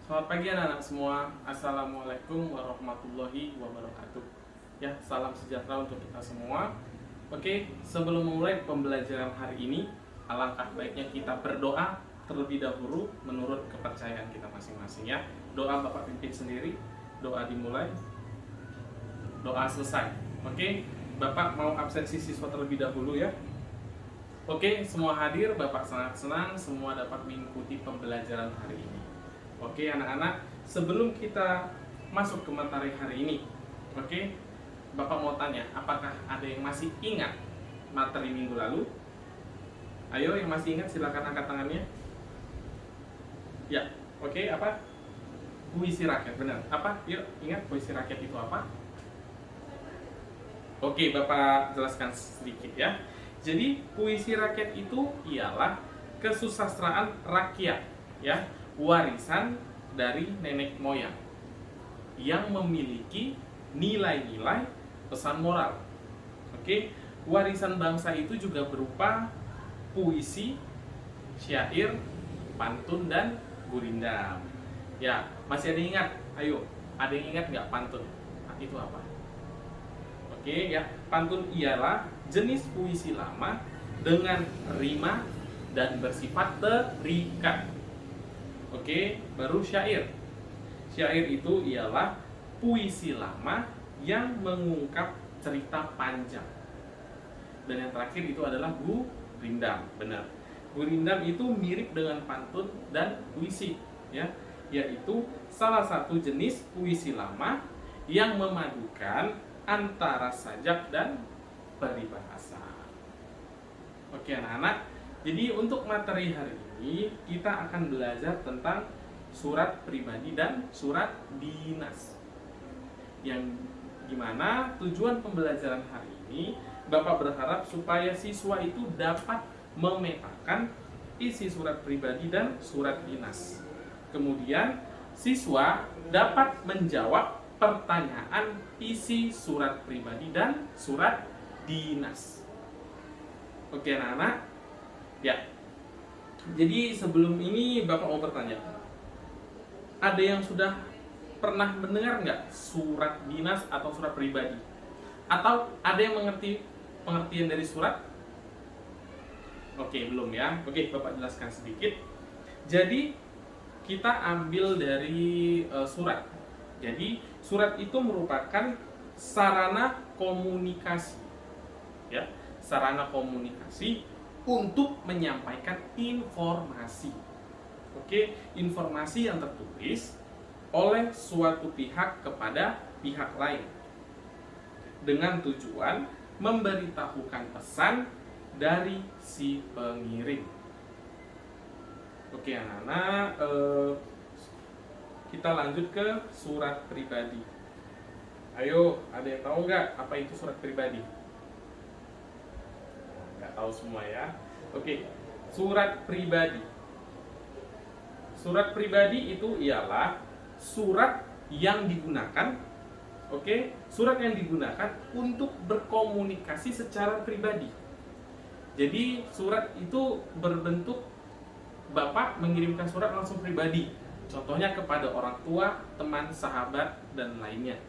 Selamat pagi anak-anak semua. Assalamualaikum warahmatullahi wabarakatuh. Ya, salam sejahtera untuk kita semua. Oke, sebelum memulai pembelajaran hari ini, alangkah baiknya kita berdoa terlebih dahulu menurut kepercayaan kita masing-masing ya. Doa Bapak pimpin sendiri, doa dimulai, doa selesai. Oke, Bapak mau absensi siswa terlebih dahulu ya. Oke, semua hadir, Bapak sangat senang semua dapat mengikuti pembelajaran hari ini. Oke anak-anak, sebelum kita masuk ke materi hari ini, oke, Bapak mau tanya, apakah ada yang masih ingat materi minggu lalu? Ayo yang masih ingat silakan angkat tangannya. Ya, oke, apa? Puisi rakyat, benar. Apa? Yuk, ingat puisi rakyat itu apa? Oke, Bapak jelaskan sedikit ya. Jadi, puisi rakyat itu ialah kesusastraan rakyat, ya, warisan dari nenek moyang yang memiliki nilai-nilai pesan moral. Oke, warisan bangsa itu juga berupa puisi, syair, pantun dan gurindam. Ya, masih ada yang ingat? Ayo, ada yang ingat nggak pantun? Nah, itu apa? Oke, ya, pantun ialah jenis puisi lama dengan rima dan bersifat terikat. Oke, baru syair. Syair itu ialah puisi lama yang mengungkap cerita panjang. Dan yang terakhir itu adalah gurindam, benar. Gurindam itu mirip dengan pantun dan puisi, ya, yaitu salah satu jenis puisi lama yang memadukan antara sajak dan peribahasa. Oke anak-anak, jadi untuk materi hari ini kita akan belajar tentang surat pribadi dan surat dinas. Yang dimana tujuan pembelajaran hari ini Bapak berharap supaya siswa itu dapat memetakan isi surat pribadi dan surat dinas. Kemudian siswa dapat menjawab pertanyaan isi surat pribadi dan surat dinas. Oke anak-anak, ya. Jadi sebelum ini Bapak mau bertanya, ada yang sudah pernah mendengar nggak surat dinas atau surat pribadi? Atau ada yang mengerti pengertian dari surat? Oke, belum ya. Oke, Bapak jelaskan sedikit. Jadi kita ambil dari surat. Jadi surat itu merupakan sarana komunikasi, ya, sarana komunikasi untuk menyampaikan informasi. Oke, informasi yang tertulis oleh suatu pihak kepada pihak lain dengan tujuan memberitahukan pesan dari si pengirim. Oke anak-anak, kita lanjut ke surat pribadi. Ayo, ada yang tahu nggak apa itu surat pribadi? Nggak tahu semua ya. Oke, surat pribadi. Surat pribadi itu ialah surat yang digunakan, oke, surat yang digunakan untuk berkomunikasi secara pribadi. Jadi surat itu berbentuk Bapak mengirimkan surat langsung pribadi. Contohnya kepada orang tua, teman, sahabat, dan lainnya.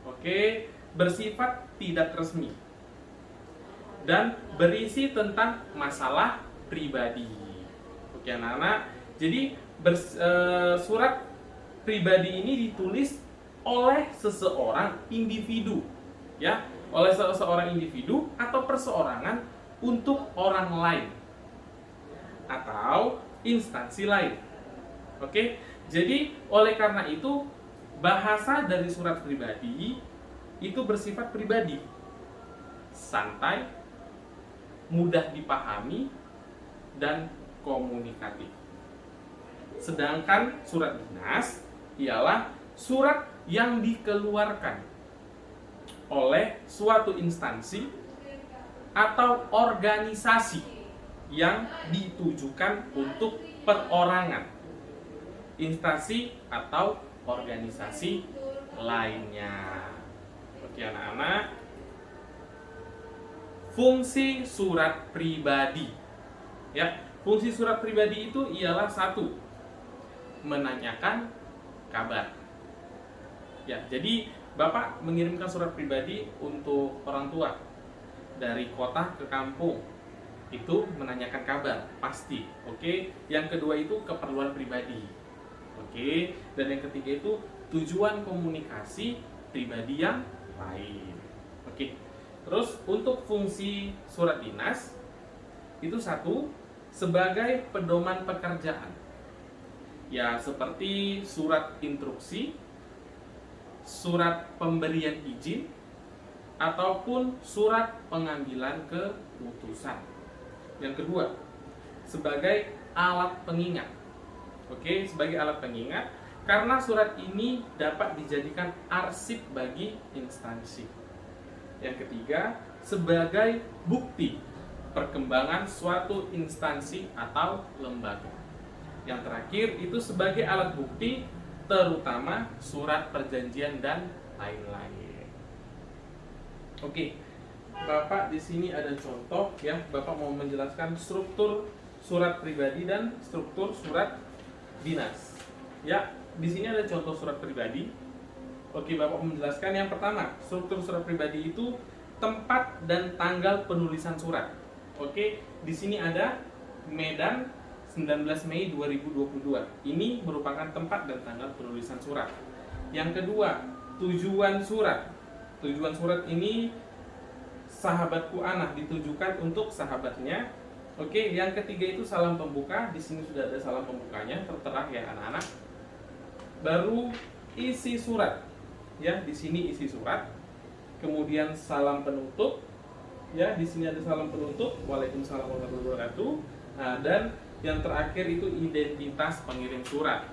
Oke, bersifat tidak resmi dan berisi tentang masalah pribadi. Oke anak-anak, jadi surat pribadi ini ditulis oleh seseorang individu, ya, oleh seseorang individu atau perseorangan untuk orang lain atau instansi lain. Oke, jadi oleh karena itu bahasa dari surat pribadi itu bersifat pribadi, santai, mudah dipahami, dan komunikatif. Sedangkan surat dinas ialah surat yang dikeluarkan oleh suatu instansi atau organisasi yang ditujukan untuk perorangan, instansi atau organisasi lainnya. Oke anak-anak, fungsi surat pribadi, ya, fungsi surat pribadi itu ialah satu, menanyakan kabar. Ya, jadi Bapak mengirimkan surat pribadi untuk orang tua dari kota ke kampung, itu menanyakan kabar pasti. Oke. Yang kedua itu keperluan pribadi. Oke. Dan yang ketiga itu tujuan komunikasi pribadi yang lain. Oke. Terus untuk fungsi surat dinas itu satu, sebagai pedoman pekerjaan. Ya, seperti surat instruksi, surat pemberian izin, ataupun surat pengambilan keputusan. Yang kedua, sebagai alat pengingat. Oke, sebagai alat pengingat karena surat ini dapat dijadikan arsip bagi instansi. Yang ketiga, sebagai bukti perkembangan suatu instansi atau lembaga. Yang terakhir itu sebagai alat bukti terutama surat perjanjian dan lain-lain. Oke. Bapak di sini ada contoh ya, Bapak mau menjelaskan struktur surat pribadi dan struktur surat dinas. Ya, di sini ada contoh surat pribadi. Oke, Bapak mau menjelaskan yang pertama, struktur surat pribadi itu tempat dan tanggal penulisan surat. Oke, di sini ada Medan 19 Mei 2022. Ini merupakan tempat dan tanggal penulisan surat. Yang kedua, tujuan surat. Tujuan surat ini sahabatku Ana ditujukan untuk sahabatnya. Oke, yang ketiga itu salam pembuka. Di sini sudah ada salam pembukanya, tertera ya anak-anak. Baru isi surat. Ya, di sini isi surat. Kemudian salam penutup. Ya, di sini ada salam penutup. Waalaikumsalam warahmatullahi wabarakatuh. Nah, dan yang terakhir itu identitas pengirim surat.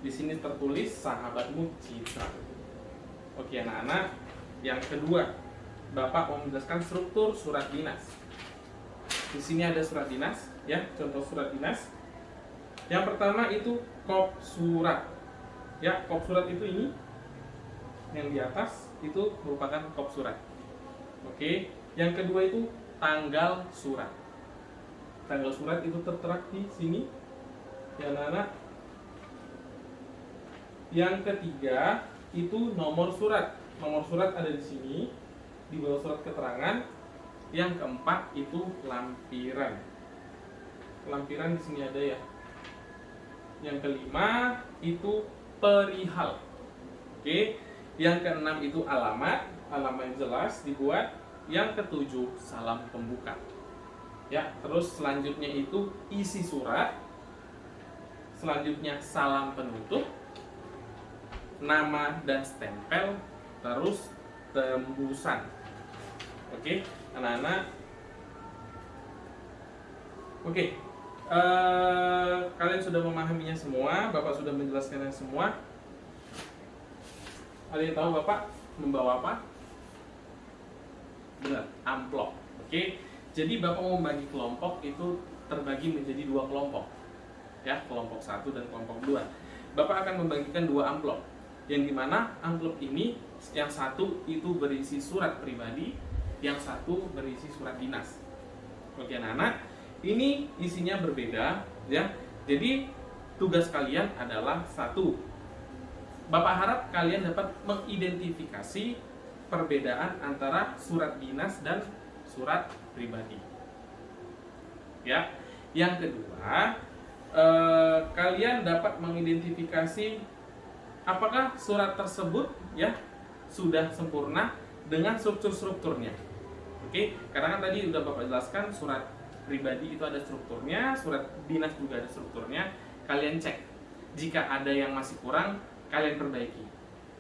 Di sini tertulis sahabatmu Citra. Oke, anak-anak. Yang kedua, Bapak mau menjelaskan struktur surat dinas. Di sini ada surat dinas, ya, contoh surat dinas. Yang pertama itu kop surat. Ya, kop surat itu ini yang di atas itu merupakan kop surat. Oke. Yang kedua itu tanggal surat. Tanggal surat itu tertera di sini, ya anak-anak. Yang ketiga itu nomor surat. Nomor surat ada di sini di bawah surat keterangan. Yang keempat itu lampiran. Lampiran di sini ada ya. Yang kelima itu perihal. Oke. Yang keenam itu alamat. Alamat yang jelas dibuat. Yang ketujuh salam pembuka. Ya, terus selanjutnya itu isi surat. Selanjutnya salam penutup, nama dan stempel, terus tembusan. Oke, anak-anak. Oke, kalian sudah memahaminya semua. Bapak sudah menjelaskannya semua. Ada yang tahu Bapak membawa apa? Benar, amplop. Oke, jadi Bapak mau membagi kelompok itu terbagi menjadi dua kelompok. Ya, kelompok 1 dan kelompok 2. Bapak akan membagikan dua amplop. Yang dimana amplop ini yang satu itu berisi surat pribadi, yang satu berisi surat dinas. Oke anak-anak, ini isinya berbeda ya. Jadi tugas kalian adalah satu, Bapak harap kalian dapat mengidentifikasi perbedaan antara surat dinas dan surat pribadi. Ya, yang kedua, kalian dapat mengidentifikasi apakah surat tersebut ya sudah sempurna dengan strukturnya. Oke, karena kan tadi udah Bapak jelaskan surat pribadi itu ada strukturnya, surat dinas juga ada strukturnya. Kalian cek, jika ada yang masih kurang, kalian perbaiki.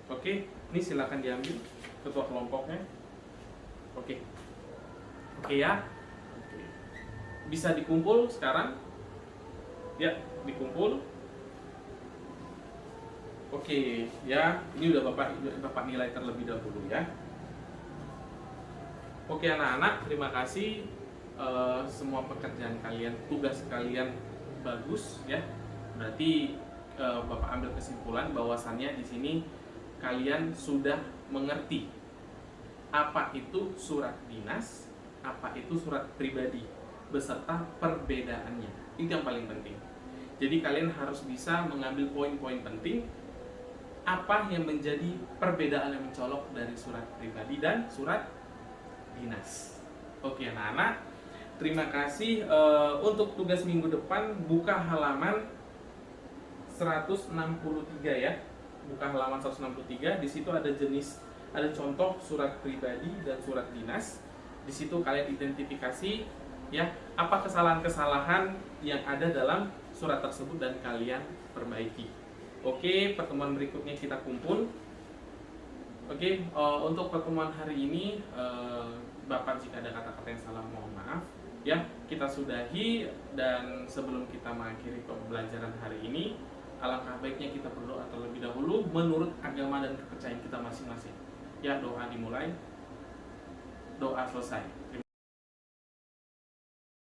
Oke, ini silakan diambil ketua kelompoknya. Oke ya. Oke. Bisa dikumpul sekarang. Ya, dikumpul. Oke, ya. Ini udah Bapak nilai terlebih dahulu ya. Oke anak-anak, terima kasih. Semua pekerjaan kalian, tugas kalian bagus ya. Berarti Bapak ambil kesimpulan bahwasannya di sini kalian sudah mengerti apa itu surat dinas, apa itu surat pribadi, beserta perbedaannya. Itu yang paling penting. Jadi kalian harus bisa mengambil poin-poin penting apa yang menjadi perbedaan yang mencolok dari surat pribadi dan surat dinas. Oke anak-anak, terima kasih. Untuk tugas minggu depan buka halaman 163 ya. Buka halaman 163, di situ ada contoh surat pribadi dan surat dinas. Di situ kalian identifikasi ya apa kesalahan-kesalahan yang ada dalam surat tersebut dan kalian perbaiki. Oke, pertemuan berikutnya kita kumpul. Oke, untuk pertemuan hari ini Bapak jika ada kata-kata yang salah mohon maaf ya. Kita sudahi, dan sebelum kita mengakhiri pembelajaran hari ini, alangkah baiknya kita berdoa terlebih dahulu menurut agama dan kepercayaan kita masing-masing. Ya, doa dimulai, doa selesai.